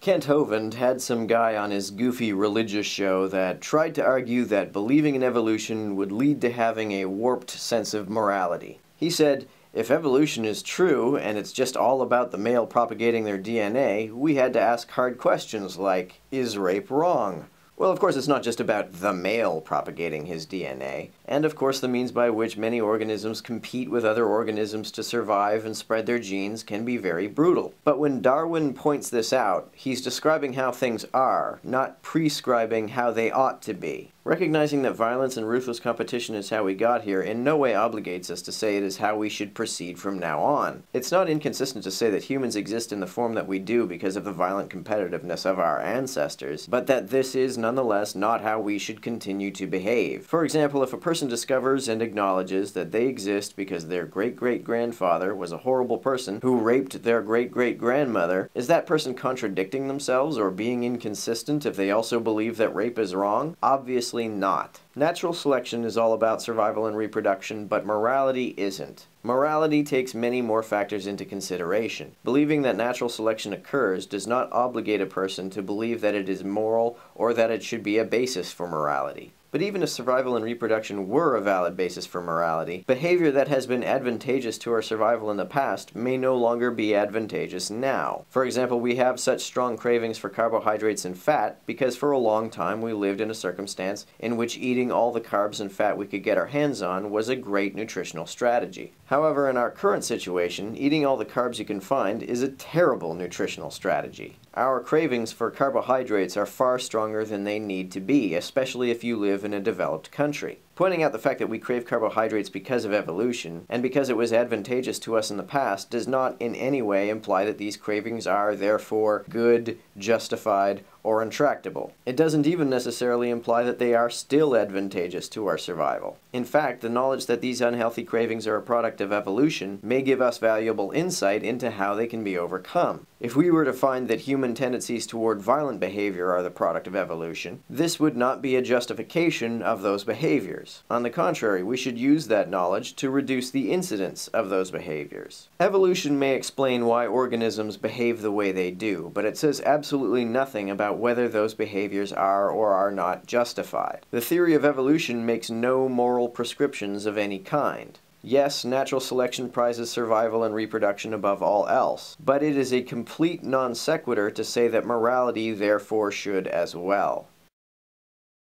Kent Hovind had some guy on his goofy religious show that tried to argue that believing in evolution would lead to having a warped sense of morality. He said, if evolution is true, and it's just all about the male propagating their DNA, we had to ask hard questions like, is rape wrong? Well, of course, it's not just about the male propagating his DNA, and of course the means by which many organisms compete with other organisms to survive and spread their genes can be very brutal. But when Darwin points this out, he's describing how things are, not prescribing how they ought to be. Recognizing that violence and ruthless competition is how we got here in no way obligates us to say it is how we should proceed from now on. It's not inconsistent to say that humans exist in the form that we do because of the violent competitiveness of our ancestors, but that this is nonetheless not how we should continue to behave. For example, if a person discovers and acknowledges that they exist because their great-great-grandfather was a horrible person who raped their great-great-grandmother, is that person contradicting themselves or being inconsistent if they also believe that rape is wrong? Obviously not. Natural selection is all about survival and reproduction, but morality isn't. Morality takes many more factors into consideration. Believing that natural selection occurs does not obligate a person to believe that it is moral or that it should be a basis for morality. But even if survival and reproduction were a valid basis for morality, behavior that has been advantageous to our survival in the past may no longer be advantageous now. For example, we have such strong cravings for carbohydrates and fat because for a long time we lived in a circumstance in which eating all the carbs and fat we could get our hands on was a great nutritional strategy. However, in our current situation, eating all the carbs you can find is a terrible nutritional strategy. Our cravings for carbohydrates are far stronger than they need to be, especially if you live in a developed country. Pointing out the fact that we crave carbohydrates because of evolution, and because it was advantageous to us in the past, does not in any way imply that these cravings are, therefore, good, justified, or intractable. It doesn't even necessarily imply that they are still advantageous to our survival. In fact, the knowledge that these unhealthy cravings are a product of evolution may give us valuable insight into how they can be overcome. If we were to find that human tendencies toward violent behavior are the product of evolution, this would not be a justification of those behaviors. On the contrary, we should use that knowledge to reduce the incidence of those behaviors. Evolution may explain why organisms behave the way they do, but it says absolutely nothing about whether those behaviors are or are not justified. The theory of evolution makes no moral prescriptions of any kind. Yes, natural selection prizes survival and reproduction above all else, but it is a complete non sequitur to say that morality therefore should as well.